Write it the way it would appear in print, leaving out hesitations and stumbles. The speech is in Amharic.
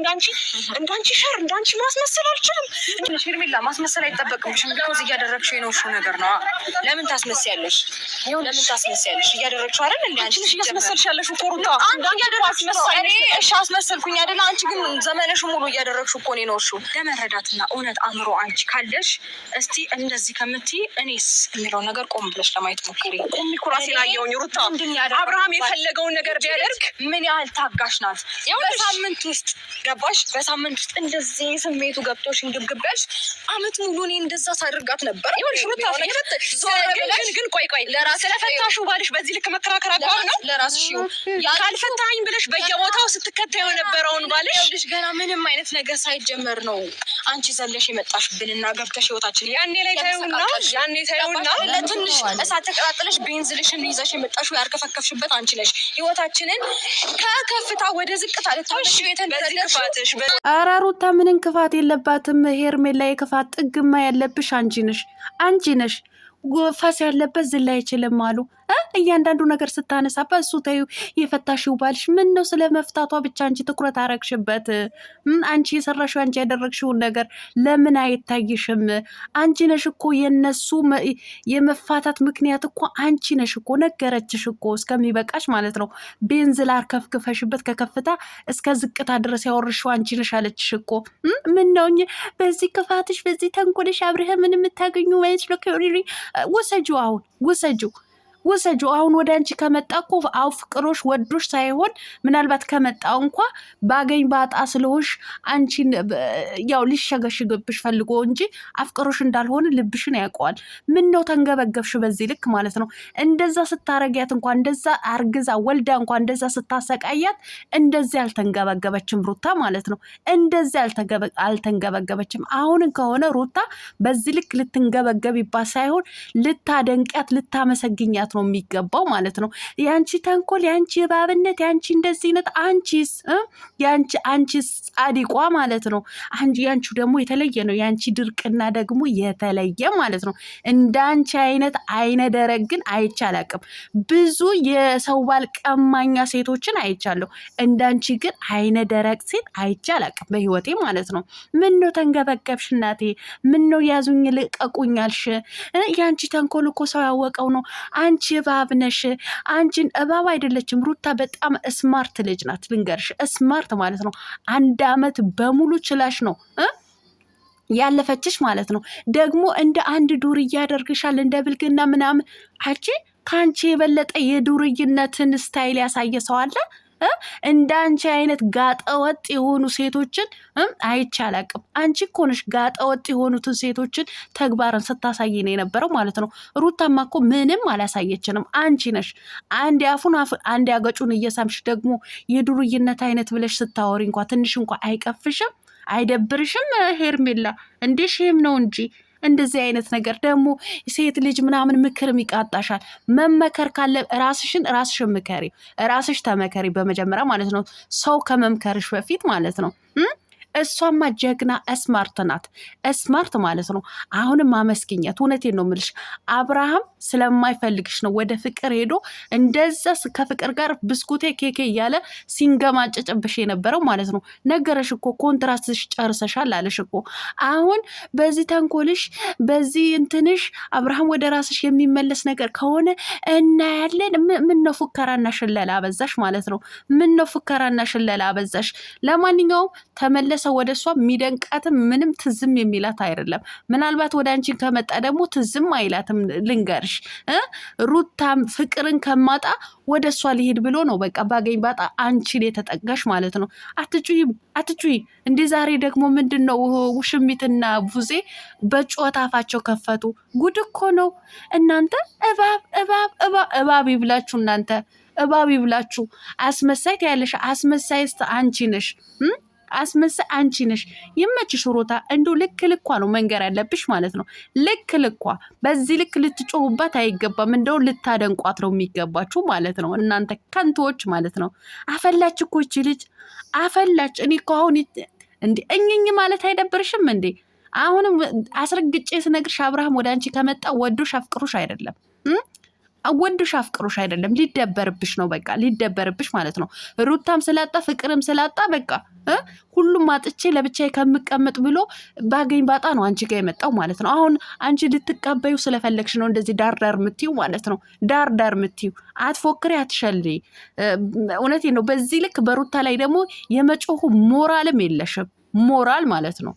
እንዳንቺ ሸር እንዳንቺ ማስመሰል አልችልም። ሄርሜላ ማስመሰል አይጠበቅብሽም። ቢኮዝ እያደረግሽው የኖርሽው ነገር ነው። ለምን ታስመስያለሽ? እያደረግሽው አይደል እንዴ? አንቺ እያስመሰልሽ ያለሽ እኮ ሩታ። እሺ አስመሰልኩኝ አይደል? አንቺ ግን ዘመንሽ ሙሉ እያደረግሽው እኮ ነው የኖርሽው። ለመረዳትና እውነት አእምሮ አንቺ ካለሽ እስቲ እንደዚህ ከምትይ እኔስ የሚለውን ነገር ቆም ብለሽ ለማየት ሞክሪ። ቆም ኩራሴን አየሁኝ ሩታ። አብርሃም የፈለገውን ነገር ቢያደርግ ምን ያህል ታጋሽ ናት። በሳምንት ውስጥ ገባሽ? በሳምንት ውስጥ እንደዚህ ስሜቱ ገብቶሽ እንግብግበሽ አመት ሙሉ እኔ እንደዛ ሳደርጋት ነበር። ይኸውልሽ ሩታ ግን ቆይ ስለፈታሹ ባልሽ በዚህ ልክ መከራከር አቋም ነው ለራስሽ። ካልፈታኝ ብለሽ በየቦታው ስትከታዩ የነበረውን ባልሽ ይኸውልሽ ገና ምንም አይነት ነገር ሳይጀመር ነው አንቺ ዘለሽ የመጣሽብንና ገብተሽ ህይወታችን ያኔ ታዩና ለትንሽ እሳት ተቀጣጥለሽ ቤንዝልሽን ይዘሽ የመጣሽው ያርከፈከፍሽበት አንቺ ነሽ። ህይወታችንን ከከፍታ ወደ ዝቅታ ልታሽ የተንደረደርሽ። ኧረ ሩታ ምንም ክፋት የለባትም። ሄርሜላ የክፋት ጥግማ ያለብሽ አንቺ ነሽ። ፈስ ያለበት ዝላ አይችልም አሉ። እያንዳንዱ ነገር ስታነሳበት እሱ ተዩ የፈታሽው ባልሽ ምን ነው ስለ መፍታቷ ብቻ አንቺ ትኩረት አረግሽበት? አንቺ የሰራሽው አንቺ ያደረግሽውን ነገር ለምን አይታይሽም? አንቺ ነሽ እኮ የነሱ የመፋታት ምክንያት እኮ አንቺ ነሽ እኮ። ነገረችሽ እኮ እስከሚበቃሽ ማለት ነው። ቤንዝል አርከፍክፈሽበት ከከፍታ እስከ ዝቅታ ድረስ ያወርሽው አንቺ ነሽ አለችሽ እኮ። ምን ነው በዚህ ክፋትሽ በዚህ ተንኮልሽ አብርሃምን የምታገኙ ወይስ ለከሪሪ ውሰጁ አሁን ወደ አንቺ ከመጣ እኮ አፍቅሮሽ ወዶሽ ሳይሆን ምናልባት ከመጣው እንኳ ባገኝ ባጣ ስለሆንሽ አንቺን ያው ሊሸገሽግብሽ ፈልጎ እንጂ አፍቅሮሽ እንዳልሆነ ልብሽን ያውቀዋል። ምን ነው ተንገበገብሽ በዚህ ልክ ማለት ነው። እንደዛ ስታረጊያት እንኳን እንደዛ አርግዛ ወልዳ እንኳን እንደዛ ስታሰቃያት እንደዚህ አልተንገበገበችም ሩታ ማለት ነው። እንደዚህ አልተንገበገበችም። አሁንም ከሆነ ሩታ በዚህ ልክ ልትንገበገቢባት ሳይሆን ልታደንቂያት ልታመሰግኛት ነው የሚገባው ማለት ነው። ያንቺ ተንኮል ያንቺ ባብነት ያንቺ እንደዚህነት አንቺስ ጻድቋ ማለት ነው። ያንቺ ደግሞ የተለየ ነው። ያንቺ ድርቅና ደግሞ የተለየ ማለት ነው። እንዳንቺ አይነት አይነ ደረቅ ግን አይቻላቅም። ብዙ የሰው ባል ቀማኛ ሴቶችን አይቻለሁ። እንዳንቺ ግን አይነ ደረቅ ሴት አይቻላቅም በህይወቴ ማለት ነው። ምን ነው ተንገበገብሽ እናቴ? ምን ነው ያዙኝ ልቀቁኛልሽ? ያንቺ ተንኮል እኮ ሰው ያወቀው ነው። አንቺ እባብ ነሽ። አንቺን እባብ አይደለችም ሩታ። በጣም ስማርት ልጅ ናት ልንገርሽ። ስማርት ማለት ነው። 1 አመት በሙሉ ችላሽ ነው ያለፈችሽ ማለት ነው። ደግሞ እንደ አንድ ዱርዬ ያደርግሻል እንደ ብልግና ምናምን። አንቺ ከአንቺ የበለጠ የዱርይነትን ስታይል ያሳየ ሰው አለ? እንደ አንቺ አይነት ጋጠወጥ የሆኑ ሴቶችን አይቻላቅም። አንቺ እኮ ነሽ ጋጠወጥ የሆኑትን ሴቶችን ተግባርን ስታሳይ ነው የነበረው ማለት ነው። ሩታማ እኮ ምንም አላሳየችንም። አንቺ ነሽ አንድ አፉን አንድ ያገጩን እየሳምሽ ደግሞ የዱርይነት አይነት ብለሽ ስታወሪ እንኳ ትንሽ እንኳ አይቀፍሽም? አይደብርሽም? ሄርሜላ እንዴ ሼም ነው እንጂ እንደዚህ አይነት ነገር ደግሞ ሴት ልጅ ምናምን ምክርም ይቃጣሻል። መመከር ካለ ራስሽን ምከሪ። ራስሽ ተመከሪ በመጀመሪያ ማለት ነው፣ ሰው ከመምከርሽ በፊት ማለት ነው። እሷማ ጀግና ስማርት ናት። ስማርት ማለት ነው። አሁንም ማመስገኛት። እውነቴን ነው የምልሽ። አብርሃም ስለማይፈልግሽ ነው ወደ ፍቅር ሄዶ እንደዛ ከፍቅር ጋር ብስኩቴ ኬኬ እያለ ሲንገማጨጭብሽ የነበረው ማለት ነው። ነገረሽ እኮ ኮንትራስትሽ ጨርሰሻል አለሽ እኮ። አሁን በዚህ ተንኮልሽ በዚህ እንትንሽ አብርሃም ወደ ራስሽ የሚመለስ ነገር ከሆነ እናያለን። ምን ነው ፉከራና ሽለላ አበዛሽ ማለት ነው። ምን ነው ፉከራና ሽለላ አበዛሽ። ለማንኛውም ተመለሰ ወደ እሷ። የሚደንቃትም ምንም ትዝም የሚላት አይደለም። ምናልባት ወደ አንቺን ከመጣ ደግሞ ትዝም አይላትም ልንገርሽ። ሩታም ፍቅርን ከማጣ ወደ እሷ ሊሄድ ብሎ ነው በቃ ባገኝ ባጣ አንቺን የተጠጋሽ ማለት ነው። አትጩይ እንዴ! ዛሬ ደግሞ ምንድን ነው ውሽሚትና ቡዜ በጮት አፋቸው ከፈቱ። ጉድ እኮ ነው እናንተ። እባብ ይብላችሁ እናንተ፣ እባብ ይብላችሁ። አስመሳይ ያለሽ አስመሳይስት አንቺ ነሽ። አስመሳይ አንቺ ነሽ። ይመችሽ ሩታ። እንደው ልክ ልኳ ነው መንገር ያለብሽ ማለት ነው። ልክ ልኳ። በዚህ ልክ ልትጮሁባት አይገባም። እንደው ልታደንቋት ነው የሚገባችሁ ማለት ነው። እናንተ ከንቶች ማለት ነው። አፈላች እኮ ይቺ ልጅ አፈላች። እኔ እኮ አሁን እንዴ እኝኝ ማለት አይደብርሽም እንዴ? አሁንም አስረግጬ ስነግርሽ አብርሃም ወደ አንቺ ከመጣ ወዶሽ አፍቅሮሽ አይደለም። ወዶሽ አፍቅሮሽ አይደለም። ሊደበርብሽ ነው በቃ ሊደበርብሽ ማለት ነው። ሩታም ስላጣ ፍቅርም ስላጣ በቃ ሁሉም ምንም አጥቼ ለብቻዬ ከምቀመጥ ብሎ ባገኝ ባጣ ነው አንቺ ጋር የመጣው ማለት ነው። አሁን አንቺ ልትቀበዩ ስለፈለግሽ ነው እንደዚህ ዳርዳር ምትዩ ማለት ነው። ዳርዳር ምትዩ አትፎክሪ፣ አትሸልይ። እውነቴን ነው። በዚህ ልክ በሩታ ላይ ደግሞ የመጮሁ ሞራልም የለሽም። ሞራል ማለት ነው።